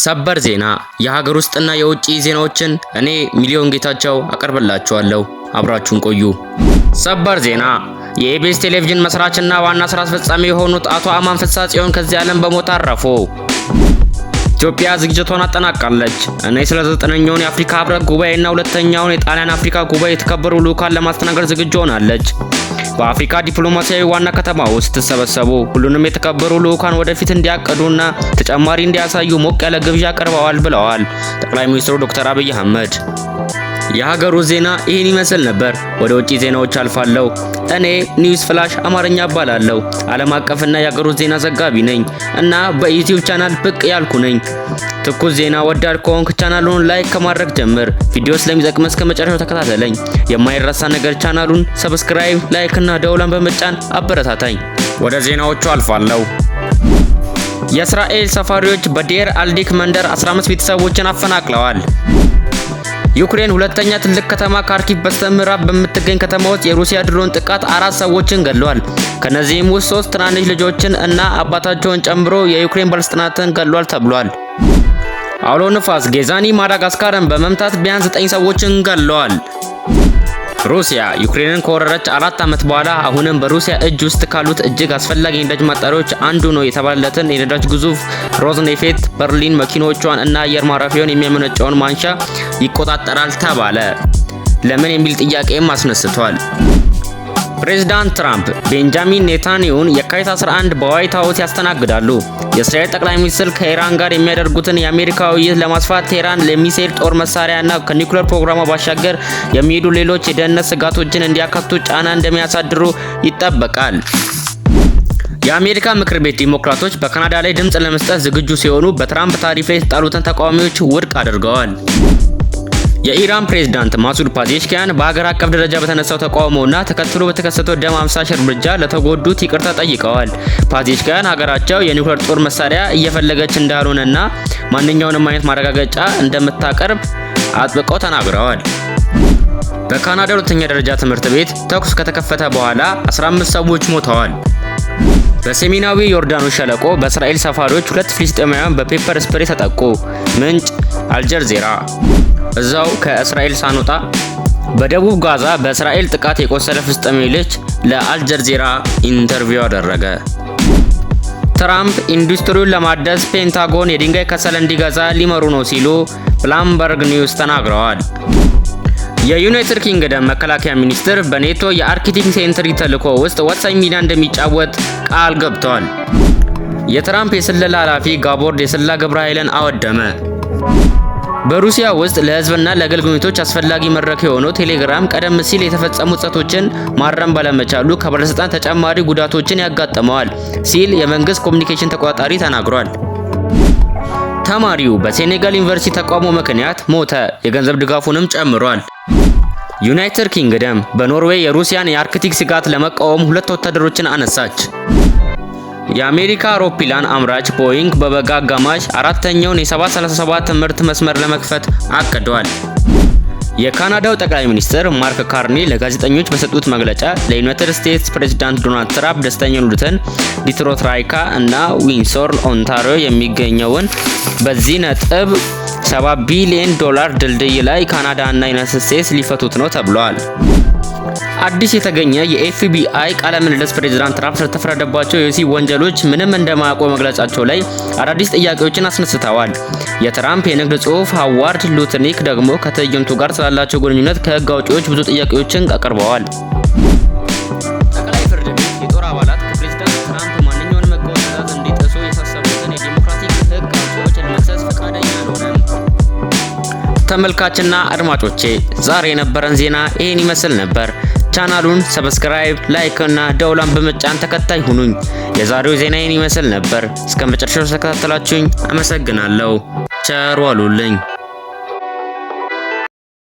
ሰበር ዜና የሀገር ውስጥና የውጭ ዜናዎችን እኔ ሚሊዮን ጌታቸው አቀርብላችኋለሁ። አብራችሁን ቆዩ። ሰበር ዜና የኢቢኤስ ቴሌቪዥን መስራችና ዋና ስራ አስፈጻሚ የሆኑት አቶ አማን ፍስሐ ጽዮን ከዚህ ዓለም በሞት አረፉ። ኢትዮጵያ ዝግጅቷን አጠናቃለች እና ስለ 9ኛውን የአፍሪካ ህብረት ጉባኤና ሁለተኛውን የጣሊያን አፍሪካ ጉባኤ የተከበሩ ልኡካን ለማስተናገድ ዝግጁ ሆናለች። በአፍሪካ ዲፕሎማሲያዊ ዋና ከተማ ውስጥ ተሰበሰቡ። ሁሉንም የተከበሩ ልኡካን ወደፊት እንዲያቀዱና ተጨማሪ እንዲያሳዩ ሞቅ ያለ ግብዣ ቀርበዋል ብለዋል ጠቅላይ ሚኒስትሩ ዶክተር አብይ አህመድ። የሀገሩ ዜና ይህን ይመስል ነበር። ወደ ውጪ ዜናዎች አልፋለሁ። እኔ ኒውስ ፍላሽ አማርኛ እባላለሁ። ዓለም አቀፍና የሀገሩ ዜና ዘጋቢ ነኝ እና በዩቲዩብ ቻናል ብቅ ያልኩ ነኝ። ትኩስ ዜና ወዳድ ከሆንክ ቻናሉን ላይክ ከማድረግ ጀምር። ቪዲዮ ስለሚጠቅም እስከ መጨረሻው ተከታተለኝ። የማይረሳ ነገር ቻናሉን ሰብስክራይብ፣ ላይክ እና ደውላን በመጫን አበረታታኝ። ወደ ዜናዎቹ አልፋለሁ። የእስራኤል ሰፋሪዎች በዴር አልዲክ መንደር 15 ቤተሰቦችን አፈናቅለዋል። ዩክሬን ሁለተኛ ትልቅ ከተማ ካርኪቭ በስተምዕራብ በምትገኝ ከተማ ውስጥ የሩሲያ ድሮን ጥቃት 4 ሰዎችን ገድሏል። ከነዚህም ውስጥ 3 ትናንሽ ልጆችን እና አባታቸውን ጨምሮ የዩክሬን ባለስልጣናትን ገድሏል ተብሏል። አውሎ ንፋስ ጌዛኒ ማዳጋስካርን በመምታት ቢያንስ 9 ሰዎችን ገድሏል። ሩሲያ ዩክሬንን ከወረረች 4 ዓመት በኋላ አሁንም በሩሲያ እጅ ውስጥ ካሉት እጅግ አስፈላጊ የነዳጅ ማጣሪያዎች አንዱ ነው የተባለለትን የነዳጅ ግዙፍ ሮዝኔፌት በርሊን መኪኖቿን እና አየር ማረፊያውን የሚያመነጨውን ማንሻ ይቆጣጠራል ተባለ። ለምን የሚል ጥያቄም አስነስቷል። ፕሬዝዳንት ትራምፕ ቤንጃሚን ኔታንያሁን የካቲት 11 በዋይት ሃውስ ያስተናግዳሉ። የእስራኤል ጠቅላይ ሚኒስትር ከኢራን ጋር የሚያደርጉትን የአሜሪካ ውይይት ለማስፋት ቴህራን ለሚሳኤል ጦር መሳሪያና ከኒውክሌር ፕሮግራሟ ባሻገር የሚሄዱ ሌሎች የደህንነት ስጋቶችን እንዲያካትቱ ጫና እንደሚያሳድሩ ይጠበቃል። የአሜሪካ ምክር ቤት ዲሞክራቶች በካናዳ ላይ ድምጽ ለመስጠት ዝግጁ ሲሆኑ በትራምፕ ታሪፍ ላይ የተጣሉትን ተቃዋሚዎች ውድቅ አድርገዋል። የኢራን ፕሬዝዳንት ማሱድ ፓዜሽኪያን በሀገር አቀፍ ደረጃ በተነሳው ተቃውሞና ተከትሎ በተከሰተው ደም አፍሳሽ እርምጃ ለተጎዱት ይቅርታ ጠይቀዋል። ፓዜሽኪያን ሀገራቸው የኒውክሌር ጦር መሳሪያ እየፈለገች እንዳልሆነና ማንኛውንም አይነት ማረጋገጫ እንደምታቀርብ አጥብቀው ተናግረዋል። በካናዳ ሁለተኛ ደረጃ ትምህርት ቤት ተኩስ ከተከፈተ በኋላ 15 ሰዎች ሞተዋል። በሰሜናዊ ዮርዳኖስ ሸለቆ በእስራኤል ሰፋሪዎች 2 ፍልስጤማውያን በፔፐር ስፕሬ ተጠቁ። ምንጭ አልጀዚራ። እዛው ከእስራኤል ሳንወጣ በደቡብ ጋዛ በእስራኤል ጥቃት የቆሰለ ፍልስጤማዊ ልጅ ለአልጀዚራ ኢንተርቪው አደረገ። ትራምፕ ኢንዱስትሪውን ለማደስ ፔንታጎን የድንጋይ ከሰል እንዲገዛ ሊመሩ ነው ሲሉ ብላምበርግ ኒውስ ተናግረዋል። የዩናይትድ ኪንግደም መከላከያ ሚኒስትር በኔቶ የአርክቲክ ሴንትሪ ተልዕኮ ውስጥ ወሳኝ ሚና እንደሚጫወት ቃል ገብተዋል። የትራምፕ የስለላ ኃላፊ ጋቦርድ የስለላ ግብረ ኃይልን አወደመ። በሩሲያ ውስጥ ለህዝብና ለግል ግንኙነቶች አስፈላጊ መድረክ የሆነው ቴሌግራም ቀደም ሲል የተፈጸሙ ጥሰቶችን ማረም ባለመቻሉ ከባለስልጣን ተጨማሪ ጉዳቶችን ያጋጥመዋል ሲል የመንግስት ኮሚኒኬሽን ተቆጣጣሪ ተናግሯል። ተማሪው በሴኔጋል ዩኒቨርሲቲ ተቃውሞ ምክንያት ሞተ፣ የገንዘብ ድጋፉንም ጨምሯል። ዩናይትድ ኪንግደም በኖርዌይ የሩሲያን የአርክቲክ ስጋት ለመቃወም 2 ወታደሮችን አነሳች። የአሜሪካ አውሮፕላን አምራች ቦይንግ በበጋ አጋማሽ 4ኛውን የ737 ምርት መስመር ለመክፈት አቅዷል። የካናዳው ጠቅላይ ሚኒስትር ማርክ ካርኒ ለጋዜጠኞች በሰጡት መግለጫ ለዩናይትድ ስቴትስ ፕሬዝዳንት ዶናልድ ትራምፕ ደስተኛ የሆኑትን ዲትሮት ራይካ እና ዊንሶር ኦንታሪዮ የሚገኘውን በዚህ ነጥብ $7 ቢሊዮን ድልድይ ላይ ካናዳ እና ዩናይትድ ስቴትስ ሊፈቱት ነው ተብሏል። አዲስ የተገኘ የኤፍቢአይ ቃለ ምልልስ ፕሬዝዳንት ትራምፕ ስለተፈረደባቸው የወሲብ ወንጀሎች ምንም እንደማያውቁ መግለጻቸው ላይ አዳዲስ ጥያቄዎችን አስነስተዋል። የትራምፕ የንግድ ጽሑፍ ሃዋርድ ሉትኒክ ደግሞ ከትዕይንቱ ጋር ስላላቸው ግንኙነት ከህግ አውጪዎች ብዙ ጥያቄዎችን አቅርበዋል። ጠቅላይ ፍርድ ቤት የጦር አባላት ከፕሬዝዳንት ትራምፕ ማንኛውንም ህገ ወጥ ትዕዛዝ እንዲጥሱ ያሳሰቡትን የዲሞክራቲክ ህግ አውጪዎች ለመክሰስ ፈቃደኛ አልሆነም። ተመልካችና አድማጮቼ ዛሬ የነበረን ዜና ይህን ይመስል ነበር። ቻናሉን ሰብስክራይብ፣ ላይክ እና ደውላን በመጫን ተከታይ ሁኑኝ። የዛሬው ዜና ይህን ይመስል ነበር። እስከ መጨረሻው ተከታተላችሁኝ አመሰግናለሁ። ቸር ዋሉልኝ።